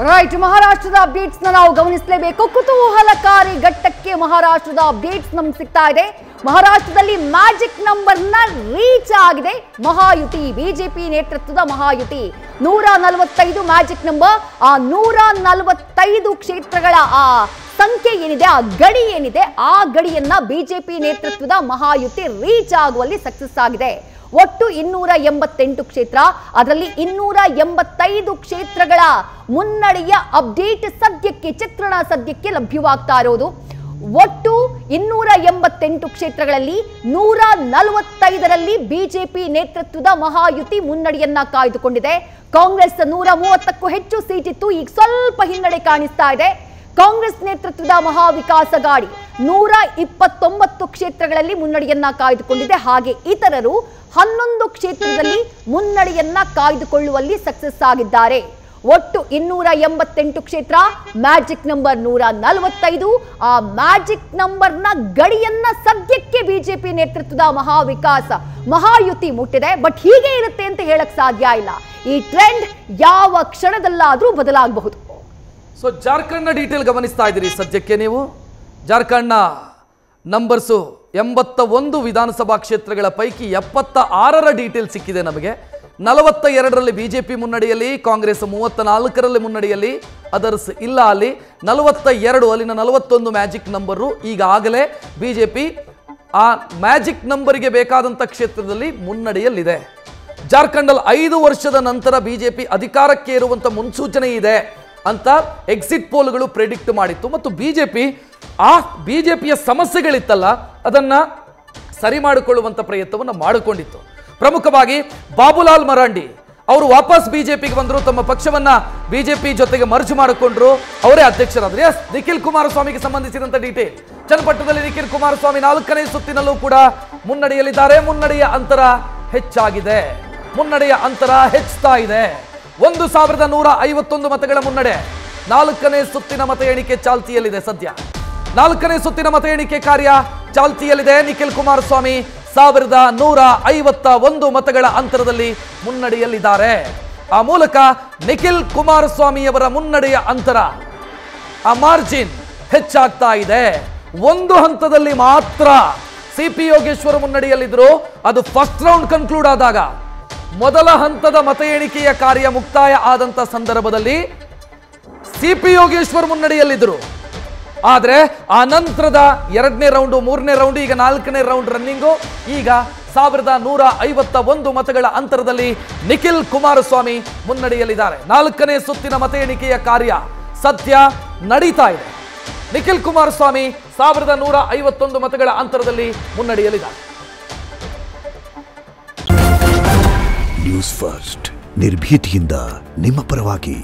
Right, ಮಹಾರಾಷ್ಟ್ರದ updates ನಾವು ಗಮನಿಸಲೇಬೇಕು. ಕುತೂಹಲಕಾರಿ ಘಟ್ಟಕ್ಕೆ ಮಹಾರಾಷ್ಟ್ರದ ಅಪ್ಡೇಟ್ಸ್ ನಮ್ಗೆ ಸಿಗ್ತಾ ಇದೆ. ಮಹಾರಾಷ್ಟ್ರದಲ್ಲಿ ಮ್ಯಾಜಿಕ್ ನಂಬರ್ ನ ರೀಚ್ ಆಗಿದೆ ಮಹಾಯುತಿ, ಬಿಜೆಪಿ ನೇತೃತ್ವದ ಮಹಾಯುತಿ. 145 magic number. ಆ 145 ಕ್ಷೇತ್ರಗಳ ಆ ಸಂಖ್ಯೆ ಏನಿದೆ, ಆ ಗಡಿ ಏನಿದೆ, ಆ ಗಡಿಯನ್ನ ಬಿಜೆಪಿ ನೇತೃತ್ವದ ಮಹಾಯುತಿ ರೀಚ್ ಆಗುವಲ್ಲಿ ಸಕ್ಸಸ್ ಆಗಿದೆ. ಒಟ್ಟು 288 ಕ್ಷೇತ್ರ, ಅದರಲ್ಲಿ 285 ಕ್ಷೇತ್ರಗಳ ಮುನ್ನಡೆಯ ಅಪ್ಡೇಟ್ ಸದ್ಯಕ್ಕೆ, ಚಿತ್ರಣ ಸದ್ಯಕ್ಕೆ ಲಭ್ಯವಾಗ್ತಾ ಇರೋದು. ಒಟ್ಟು 288 ಕ್ಷೇತ್ರಗಳಲ್ಲಿ 145ರಲ್ಲಿ ಬಿಜೆಪಿ ನೇತೃತ್ವದ ಮಹಾಯುತಿ ಮುನ್ನಡೆಯನ್ನ ಕಾಯ್ದುಕೊಂಡಿದೆ. ಕಾಂಗ್ರೆಸ್ 130ಕ್ಕೂ ಹೆಚ್ಚು ಸೀಟಿತ್ತು, ಈಗ ಸ್ವಲ್ಪ ಹಿನ್ನಡೆ ಕಾಣಿಸ್ತಾ ಇದೆ. ಕಾಂಗ್ರೆಸ್ ನೇತೃತ್ವದ ಮಹಾವಿಕಾಸ್ ಅಘಾಡಿ 129 ಕ್ಷೇತ್ರಗಳಲ್ಲಿ ಮುನ್ನಡೆಯನ್ನ ಕಾಯ್ದುಕೊಂಡಿದೆ. ಹಾಗೆ ಇತರರು 11 ಕ್ಷೇತ್ರದಲ್ಲಿ ಮುನ್ನಡೆಯನ್ನ ಕಾಯ್ದುಕೊಳ್ಳುವಲ್ಲಿ ಸಕ್ಸಸ್ ಆಗಿದ್ದಾರೆ. ಒಟ್ಟು 288 ಕ್ಷೇತ್ರ, ಮ್ಯಾಜಿಕ್ ನಂಬರ್ 145. ಆ ಮ್ಯಾಜಿಕ್ ನಂಬರ್ ನ ಗಡಿಯನ್ನ ಸದ್ಯಕ್ಕೆ ಬಿಜೆಪಿ ನೇತೃತ್ವದ ಮಹಾವಿಕಾಸ್ ಮಹಾಯುತಿ ಮುಟ್ಟಿದೆ. ಬಟ್ ಹೀಗೆ ಇರುತ್ತೆ ಅಂತ ಹೇಳಕ್ ಸಾಧ್ಯ ಇಲ್ಲ. ಈ ಟ್ರೆಂಡ್ ಯಾವ ಕ್ಷಣದಲ್ಲಾದ್ರೂ ಬದಲಾಗಬಹುದು. ಸೊ ಜಾರ್ಖಂಡ್ನ ಡೀಟೇಲ್ ಗಮನಿಸ್ತಾ ಇದ್ದೀರಿ ಸದ್ಯಕ್ಕೆ ನೀವು. ಜಾರ್ಖಂಡ್ನ ನಂಬರ್ಸು 81 ವಿಧಾನಸಭಾ ಕ್ಷೇತ್ರಗಳ ಪೈಕಿ 76ರ ಡೀಟೇಲ್ ಸಿಕ್ಕಿದೆ ನಮಗೆ. 42ರಲ್ಲಿ ಬಿಜೆಪಿ ಮುನ್ನಡೆಯಲ್ಲಿ, ಕಾಂಗ್ರೆಸ್ 34ರಲ್ಲಿ ಮುನ್ನಡೆಯಲ್ಲಿ, ಅದರ್ಸ್ ಇಲ್ಲ ಅಲ್ಲಿ 42, ಅಲ್ಲಿನ 41 ಮ್ಯಾಜಿಕ್ ನಂಬರು. ಈಗಾಗಲೇ ಬಿಜೆಪಿ ಆ ಮ್ಯಾಜಿಕ್ ನಂಬರಿಗೆ ಬೇಕಾದಂಥ ಕ್ಷೇತ್ರದಲ್ಲಿ ಮುನ್ನಡೆಯಲ್ಲಿದೆ. ಜಾರ್ಖಂಡಲ್ಲಿ 5 ವರ್ಷದ ನಂತರ ಬಿಜೆಪಿ ಅಧಿಕಾರಕ್ಕೆ ಇರುವಂಥ ಮುನ್ಸೂಚನೆ ಇದೆ ಅಂತ ಎಕ್ಸಿಟ್ ಪೋಲ್ಗಳು ಪ್ರೆಡಿಕ್ಟ್ ಮಾಡಿತ್ತು. ಮತ್ತು ಬಿಜೆಪಿಯ ಸಮಸ್ಯೆಗಳಿತ್ತಲ್ಲ, ಅದನ್ನ ಸರಿ ಮಾಡಿಕೊಳ್ಳುವಂಥ ಪ್ರಯತ್ನವನ್ನು ಮಾಡಿಕೊಂಡಿತ್ತು. ಪ್ರಮುಖವಾಗಿ ಬಾಬುಲಾಲ್ ಮರಾಂಡಿ ಅವರು ವಾಪಸ್ ಬಿಜೆಪಿಗೆ ಬಂದರು, ತಮ್ಮ ಪಕ್ಷವನ್ನ ಬಿಜೆಪಿ ಜೊತೆಗೆ ಮರ್ಜ್ ಮಾಡಿಕೊಂಡ್ರು, ಅವರೇ ಅಧ್ಯಕ್ಷರಾದ್ರು. ಎಸ್, ನಿಖಿಲ್ ಕುಮಾರಸ್ವಾಮಿಗೆ ಸಂಬಂಧಿಸಿದಂಥ ಡೀಟೇಲ್. ಚನ್ನಪಟ್ಟಣದಲ್ಲಿ ನಿಖಿಲ್ ಕುಮಾರಸ್ವಾಮಿ 4ನೇ ಸುತ್ತಿನಲ್ಲೂ ಕೂಡ ಮುನ್ನಡೆಯಲ್ಲಿದ್ದಾರೆ. ಮುನ್ನಡೆಯ ಅಂತರ ಹೆಚ್ಚಾಗಿದೆ, ಮುನ್ನಡೆಯ ಅಂತರ ಹೆಚ್ಚುತ್ತಾ ಇದೆ. 1151 ಮತಗಳ ಮುನ್ನಡೆ. 4ನೇ ಸುತ್ತಿನ ಮತ ಎಣಿಕೆ ಚಾಲ್ತಿಯಲ್ಲಿದೆ. ಸದ್ಯ 4ನೇ ಸುತ್ತಿನ ಮತ ಎಣಿಕೆ ಕಾರ್ಯ ಚಾಲ್ತಿಯಲ್ಲಿದೆ. ನಿಖಿಲ್ ಕುಮಾರಸ್ವಾಮಿ 1151 ಮತಗಳ ಅಂತರದಲ್ಲಿ ಮುನ್ನಡೆಯಲ್ಲಿದ್ದಾರೆ. ಆ ಮೂಲಕ ನಿಖಿಲ್ ಕುಮಾರಸ್ವಾಮಿಯವರ ಮುನ್ನಡೆಯ ಅಂತರ, ಆ ಮಾರ್ಜಿನ್ ಹೆಚ್ಚಾಗ್ತಾ ಇದೆ. ಒಂದು ಹಂತದಲ್ಲಿ ಮಾತ್ರ ಸಿಪಿ ಯೋಗೇಶ್ವರ್ ಮುನ್ನಡೆಯಲ್ಲಿದ್ದರು. ಅದು ಫಸ್ಟ್ ರೌಂಡ್ ಕನ್ಕ್ಲೂಡ್ ಆದಾಗ, ಮೊದಲ ಹಂತದ ಮತ ಎಣಿಕೆಯ ಕಾರ್ಯ ಮುಕ್ತಾಯ ಆದಂತ ಸಂದರ್ಭದಲ್ಲಿ ಸಿಪಿ ಯೋಗೇಶ್ವರ್ ಮುನ್ನಡೆಯಲ್ಲಿದ್ದರು. ಆದರೆ ಆ ನಂತರದ 2ನೇ ರೌಂಡು, 3ನೇ ರೌಂಡ್, ಈಗ 4ನೇ ರೌಂಡ್ ರನ್ನಿಂಗು. ಈಗ 1151 ಮತಗಳ ಅಂತರದಲ್ಲಿ ನಿಖಿಲ್ ಕುಮಾರಸ್ವಾಮಿ ಮುನ್ನಡೆಯಲ್ಲಿದ್ದಾರೆ. 4ನೇ ಸುತ್ತಿನ ಮತ ಎಣಿಕೆಯ ಕಾರ್ಯ ಸದ್ಯ ನಡೀತಾ ಇದೆ. ನಿಖಿಲ್ ಕುಮಾರಸ್ವಾಮಿ 1151 ಮತಗಳ ಅಂತರದಲ್ಲಿ ಮುನ್ನಡೆಯಲ್ಲಿದ್ದಾರೆ. ನ್ಯೂಸ್ ಫಸ್ಟ್, ನಿರ್ಭೀತಿಯಿಂದ ನಿಮ್ಮ ಪರವಾಗಿ.